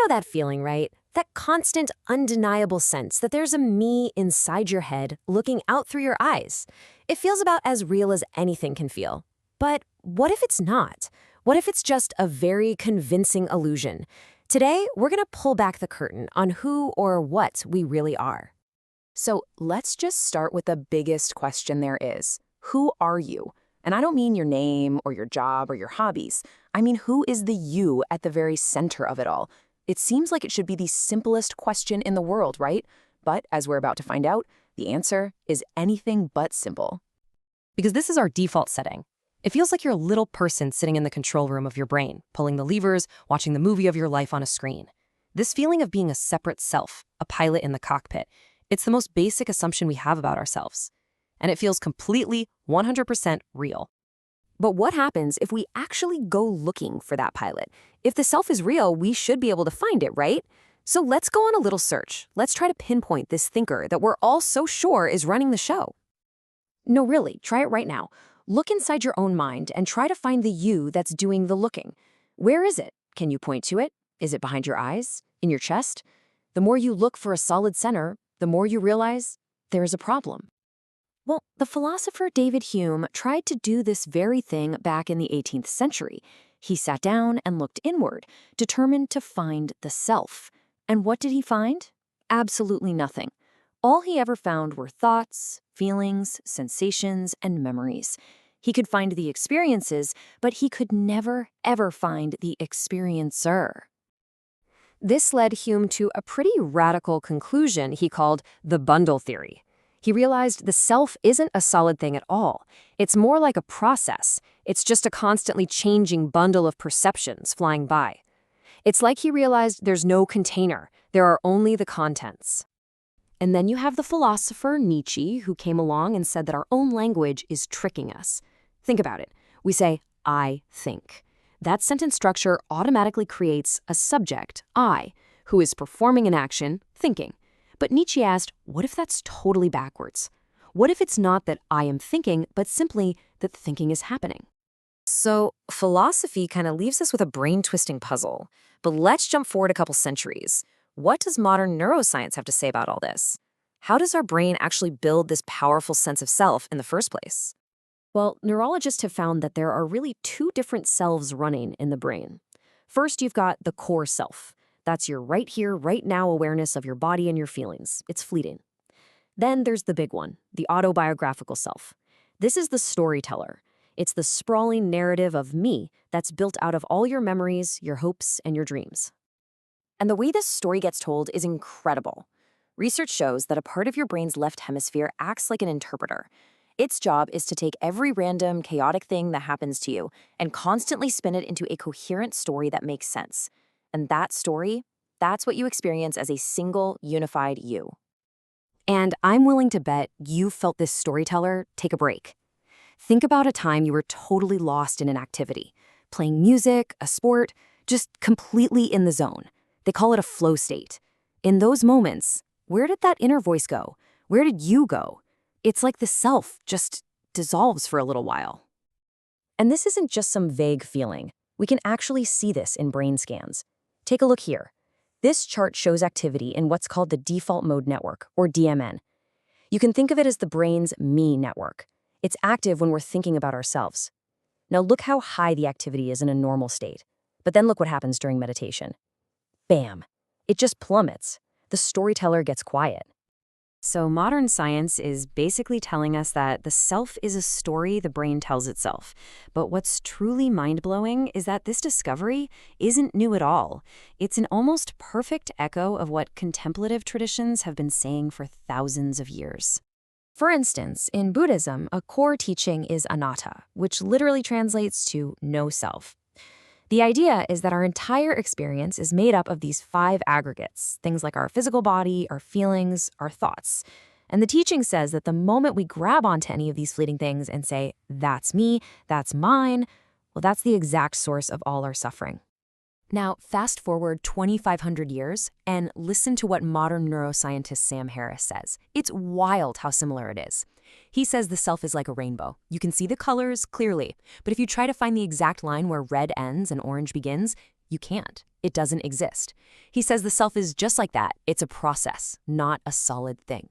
know that feeling, right? That constant, undeniable sense that there's a me inside your head looking out through your eyes. It feels about as real as anything can feel. But what if it's not? What if it's just a very convincing illusion? Today, we're going to pull back the curtain on who or what we really are. So let's just start with the biggest question there is. Who are you? And I don't mean your name or your job or your hobbies. I mean, who is the you at the very center of it all? It seems like it should be the simplest question in the world, right? But as we're about to find out, the answer is anything but simple. Because this is our default setting. It feels like you're a little person sitting in the control room of your brain, pulling the levers, watching the movie of your life on a screen. This feeling of being a separate self, a pilot in the cockpit, it's the most basic assumption we have about ourselves. And it feels completely, 100% real. But what happens if we actually go looking for that pilot? If the self is real, we should be able to find it, right? So let's go on a little search. Let's try to pinpoint this thinker that we're all so sure is running the show. No, really, try it right now. Look inside your own mind and try to find the you that's doing the looking. Where is it? Can you point to it? Is it behind your eyes? In your chest? The more you look for a solid center, the more you realize there is a problem. Well, the philosopher David Hume tried to do this very thing back in the 18th century. He sat down and looked inward, determined to find the self. And what did he find? Absolutely nothing. All he ever found were thoughts, feelings, sensations, and memories. He could find the experiences, but he could never, ever find the experiencer. This led Hume to a pretty radical conclusion he called the bundle theory. He realized the self isn't a solid thing at all. It's more like a process. It's just a constantly changing bundle of perceptions flying by. It's like he realized there's no container. There are only the contents. And then you have the philosopher Nietzsche, who came along and said that our own language is tricking us. Think about it. We say, I think. That sentence structure automatically creates a subject, I, who is performing an action, thinking. But Nietzsche asked, what if that's totally backwards? What if it's not that I am thinking, but simply that thinking is happening? So philosophy kind of leaves us with a brain-twisting puzzle. But let's jump forward a couple centuries. What does modern neuroscience have to say about all this? How does our brain actually build this powerful sense of self in the first place? Well, neurologists have found that there are really two different selves running in the brain. First, you've got the core self. That's your right here, right now awareness of your body and your feelings. It's fleeting. Then there's the big one, the autobiographical self. This is the storyteller. It's the sprawling narrative of me that's built out of all your memories, your hopes, and your dreams. And the way this story gets told is incredible. Research shows that a part of your brain's left hemisphere acts like an interpreter. Its job is to take every random, chaotic thing that happens to you and constantly spin it into a coherent story that makes sense. And that story, that's what you experience as a single, unified you. And I'm willing to bet you felt this storyteller take a break. Think about a time you were totally lost in an activity, playing music, a sport, just completely in the zone. They call it a flow state. In those moments, where did that inner voice go? Where did you go? It's like the self just dissolves for a little while. And this isn't just some vague feeling. We can actually see this in brain scans. Take a look here. This chart shows activity in what's called the default mode network, or DMN. You can think of it as the brain's me network. It's active when we're thinking about ourselves. Now look how high the activity is in a normal state. But then look what happens during meditation. Bam! It just plummets. The storyteller gets quiet. So modern science is basically telling us that the self is a story the brain tells itself. But what's truly mind-blowing is that this discovery isn't new at all. It's an almost perfect echo of what contemplative traditions have been saying for thousands of years. For instance, in Buddhism, a core teaching is anatta, which literally translates to no self. The idea is that our entire experience is made up of these 5 aggregates, things like our physical body, our feelings, our thoughts. And the teaching says that the moment we grab onto any of these fleeting things and say, that's me, that's mine, well, that's the exact source of all our suffering. Now, fast forward 2,500 years and listen to what modern neuroscientist Sam Harris says. It's wild how similar it is. He says the self is like a rainbow. You can see the colors clearly, but if you try to find the exact line where red ends and orange begins, You can't. It doesn't exist. He says the self is just like that. It's a process, not a solid thing.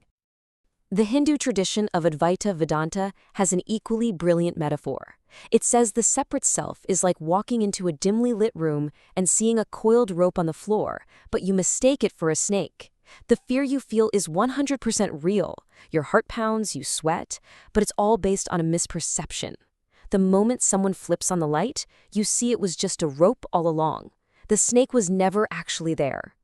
The Hindu tradition of Advaita Vedanta has an equally brilliant metaphor. It says the separate self is like walking into a dimly lit room and seeing a coiled rope on the floor, but you mistake it for a snake. The fear you feel is 100% real. Your heart pounds, you sweat, but it's all based on a misperception. The moment someone flips on the light, you see it was just a rope all along. The snake was never actually there.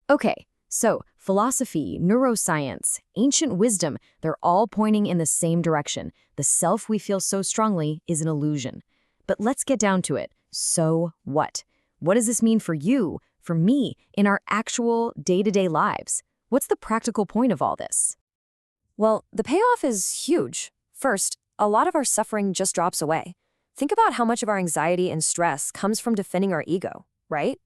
Okay, so philosophy, neuroscience, ancient wisdom, they're all pointing in the same direction. The self we feel so strongly is an illusion. But let's get down to it. So what? What does this mean for you, for me, in our actual day-to-day lives? What's the practical point of all this? Well, the payoff is huge. First, a lot of our suffering just drops away. Think about how much of our anxiety and stress comes from defending our ego, right?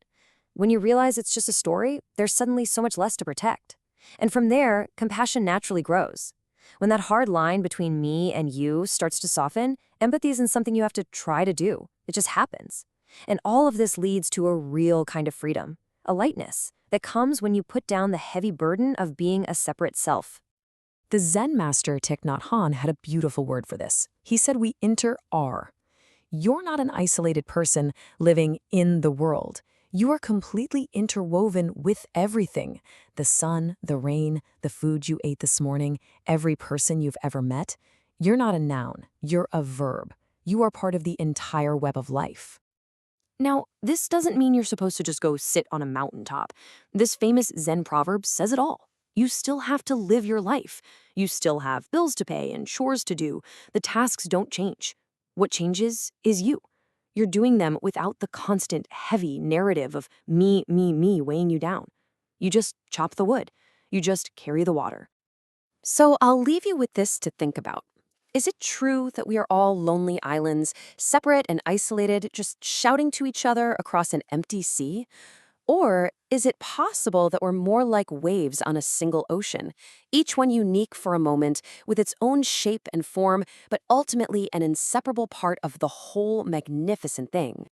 When you realize it's just a story, there's suddenly so much less to protect. And from there, compassion naturally grows. When that hard line between me and you starts to soften, empathy isn't something you have to try to do. It just happens. And all of this leads to a real kind of freedom, a lightness that comes when you put down the heavy burden of being a separate self. The Zen master Thich Nhat Hanh had a beautiful word for this. He said we inter-are. You're not an isolated person living in the world. You are completely interwoven with everything. The sun, the rain, the food you ate this morning, every person you've ever met. You're not a noun, you're a verb. You are part of the entire web of life. Now, this doesn't mean you're supposed to just go sit on a mountaintop. This famous Zen proverb says it all. You still have to live your life. You still have bills to pay and chores to do. The tasks don't change. What changes is you. You're doing them without the constant, heavy narrative of me weighing you down. You just chop the wood. You just carry the water. So I'll leave you with this to think about. Is it true that we are all lonely islands, separate and isolated, just shouting to each other across an empty sea? Or is it possible that we're more like waves on a single ocean, each one unique for a moment, with its own shape and form, but ultimately an inseparable part of the whole magnificent thing?